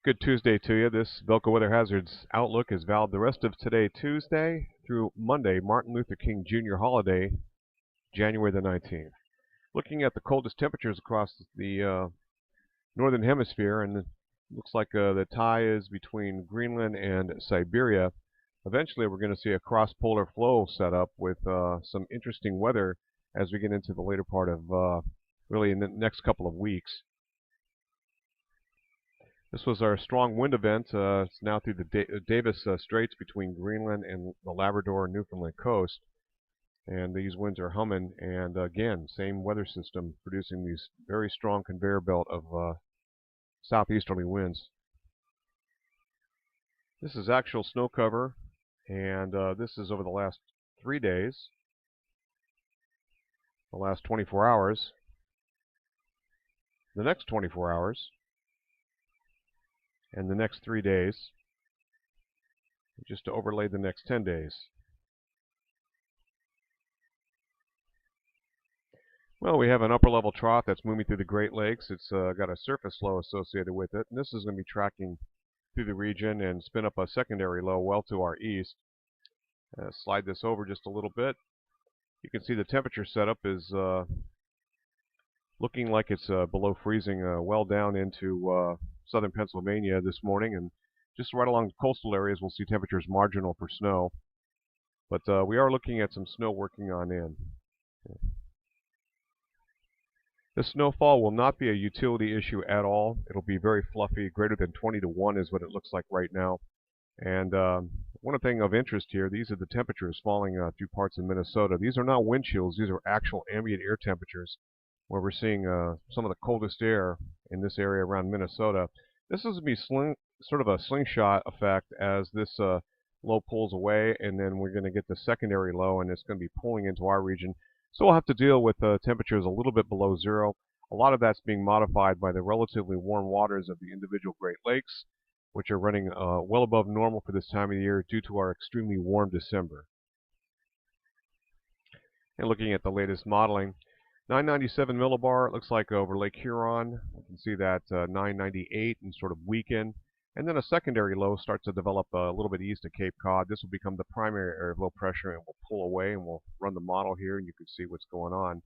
Good Tuesday to you. This Velco Weather Hazards Outlook is valid the rest of today, Tuesday, through Monday, Martin Luther King Jr. Holiday, January the 19th. Looking at the coldest temperatures across the northern hemisphere, and it looks like the tie is between Greenland and Siberia. Eventually, we're going to see a cross-polar flow set up with some interesting weather as we get into the later part of really in the next couple of weeks. This was our strong wind event. It's now through the Davis Straits between Greenland and the Labrador and Newfoundland coast. And these winds are humming. And again, same weather system producing these very strong conveyor belt of southeasterly winds. This is actual snow cover. And this is over the last 3 days, the last 24 hours, the next 24 hours, and the next 3 days, just to overlay the next 10 days. Well, we have an upper level trough that's moving through the Great Lakes. It's got a surface low associated with it, and this is going to be tracking through the region and spin up a secondary low well to our east. Slide this over just a little bit. You can see the temperature setup is looking like it's below freezing well down into southern Pennsylvania this morning, and just right along the coastal areas we'll see temperatures marginal for snow. But we are looking at some snow working on in. This snowfall will not be a utility issue at all. It'll be very fluffy. Greater than 20 to 1 is what it looks like right now. And one thing of interest here, these are the temperatures falling through parts of Minnesota. These are not wind chills. These are actual ambient air temperatures where we're seeing some of the coldest air in this area around Minnesota. This is going to be sort of a slingshot effect as this low pulls away, and then we're going to get the secondary low, and it's going to be pulling into our region. So we'll have to deal with temperatures a little bit below zero. A lot of that's being modified by the relatively warm waters of the individual Great Lakes, which are running well above normal for this time of the year due to our extremely warm December. And looking at the latest modeling, 997 millibar, it looks like over Lake Huron. You can see that 998 and sort of weaken. And then a secondary low starts to develop a little bit east of Cape Cod. This will become the primary area of low pressure, and we'll pull away, and we'll run the model here, and you can see what's going on.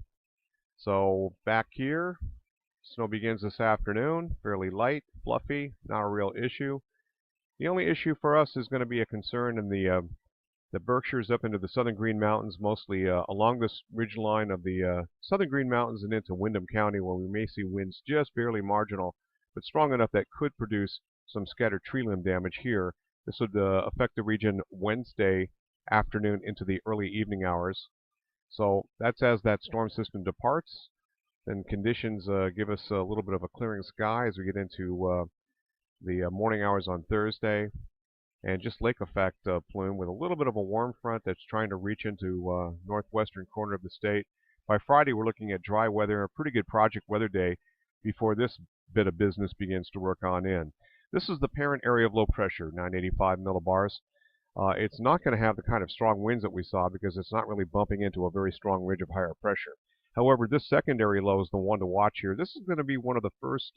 So back here, snow begins this afternoon, fairly light, fluffy, not a real issue. The only issue for us is going to be a concern in the Berkshires up into the southern Green Mountains, mostly along this ridgeline of the southern Green Mountains and into Windham County, where we may see winds just barely marginal, but strong enough that could produce some scattered tree limb damage here. This would affect the region Wednesday afternoon into the early evening hours. So that's as that storm system departs. Then conditions give us a little bit of a clearing sky as we get into the morning hours on Thursday. And just lake effect plume with a little bit of a warm front that's trying to reach into northwestern corner of the state. By Friday, we're looking at dry weather, a pretty good project weather day before this bit of business begins to work on in. This is the parent area of low pressure, 985 millibars. It's not going to have the kind of strong winds that we saw because it's not really bumping into a very strong ridge of higher pressure. However, this secondary low is the one to watch here. This is going to be one of the first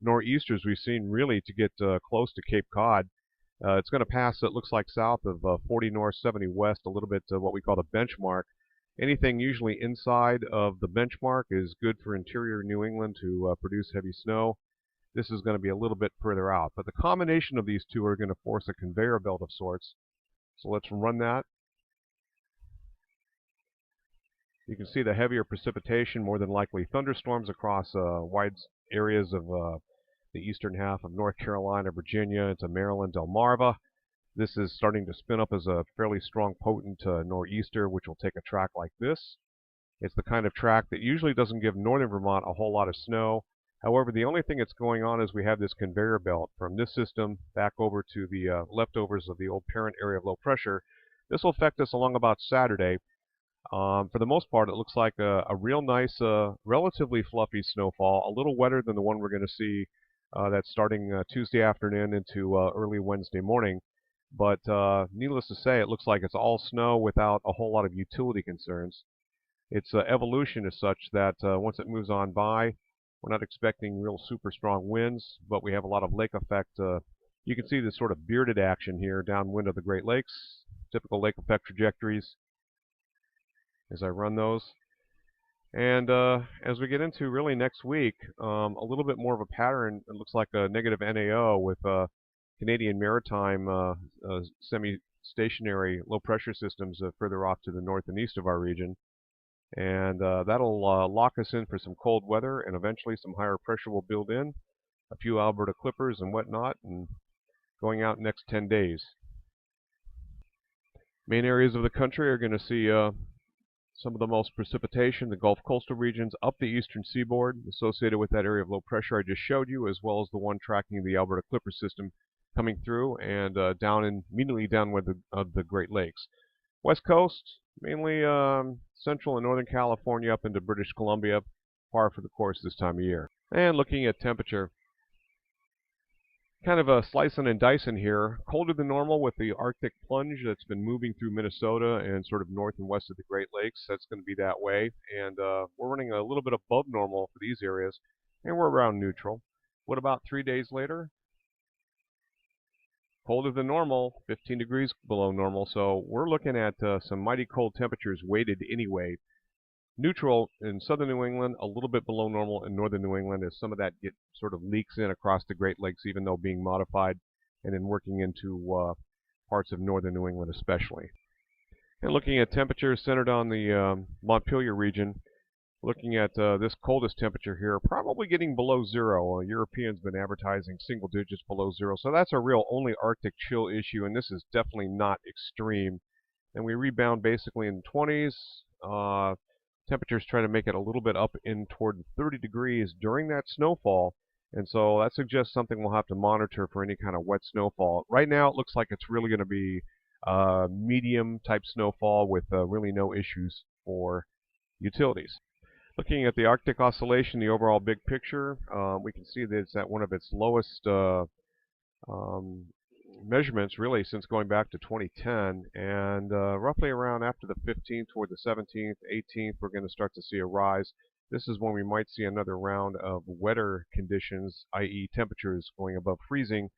nor'easters we've seen really to get close to Cape Cod. It's going to pass, it looks like, south of 40 north, 70 west, a little bit to what we call the benchmark. Anything usually inside of the benchmark is good for interior New England to produce heavy snow. This is going to be a little bit further out. But the combination of these two are going to force a conveyor belt of sorts. So let's run that. You can see the heavier precipitation, more than likely thunderstorms across wide areas of the eastern half of North Carolina, Virginia, into Maryland, Delmarva. This is starting to spin up as a fairly strong, potent nor'easter, which will take a track like this. It's the kind of track that usually doesn't give northern Vermont a whole lot of snow. However, the only thing that's going on is we have this conveyor belt from this system back over to the leftovers of the old parent area of low pressure. This will affect us along about Saturday. For the most part, it looks like a real nice, relatively fluffy snowfall, a little wetter than the one we're going to see that's starting Tuesday afternoon into early Wednesday morning. But needless to say, it looks like it's all snow without a whole lot of utility concerns. Its evolution is such that once it moves on by, We're not expecting real super strong winds, but we have a lot of lake effect. You can see this sort of bearded action here downwind of the Great Lakes, typical lake effect trajectories as I run those. And as we get into really next week, a little bit more of a pattern. It looks like a negative NAO with Canadian maritime semi-stationary low-pressure systems further off to the north and east of our region. And that'll lock us in for some cold weather, and eventually some higher pressure will build in, a few Alberta clippers and whatnot, and going out next 10 days. Main areas of the country are going to see some of the most precipitation, the Gulf coastal regions up the eastern seaboard associated with that area of low pressure I just showed you, as well as the one tracking the Alberta Clipper system coming through and immediately downwind of the Great Lakes. West Coast, mainly central and northern California up into British Columbia, par for the course this time of year. And looking at temperature, kind of a slicing and dicing here. Colder than normal with the Arctic plunge that's been moving through Minnesota and sort of north and west of the Great Lakes. That's going to be that way. And we're running a little bit above normal for these areas, and we're around neutral. What about 3 days later? Colder than normal, 15 degrees below normal. So we're looking at some mighty cold temperatures weighted anyway. Neutral in southern New England, a little bit below normal in northern New England as some of that sort of leaks in across the Great Lakes, even though being modified and then working into parts of northern New England especially. And looking at temperatures centered on the Montpelier region, looking at this coldest temperature here, probably getting below zero. Europeans been advertising single digits below zero, so that's a real only Arctic chill issue, and this is definitely not extreme. And we rebound basically in the 20s. Temperatures try to make it a little bit up in toward 30 degrees during that snowfall, and so that suggests something we'll have to monitor for any kind of wet snowfall. Right now it looks like it's really going to be medium type snowfall with really no issues for utilities. Looking at the Arctic Oscillation, the overall big picture, we can see that it's at one of its lowest measurements really since going back to 2010, and roughly around after the 15th toward the 17th, 18th, we're going to start to see a rise. This is when we might see another round of wetter conditions, i.e. temperatures going above freezing,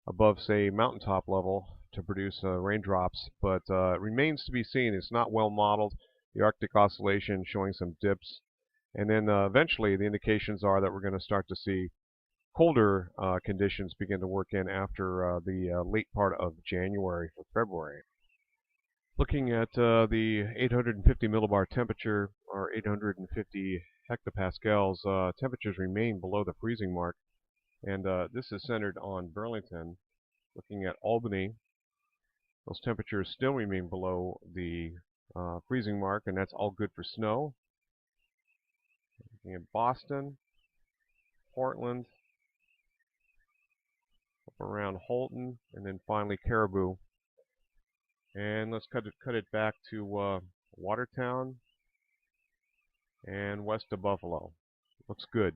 above say mountaintop level to produce raindrops, but it remains to be seen. It's not well modeled. The Arctic Oscillation showing some dips, and then eventually the indications are that we're going to start to see colder conditions begin to work in after the late part of January for February. Looking at the 850 millibar temperature, or 850 hectopascals, temperatures remain below the freezing mark, and this is centered on Burlington. Looking at Albany, those temperatures still remain below the freezing mark, and that's all good for snow. Looking at Boston, Portland, up around Holton, and then finally Caribou. And let's cut it back to Watertown and west of Buffalo. Looks good.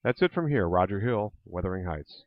That's it from here. Roger Hill, Wuthering Heights.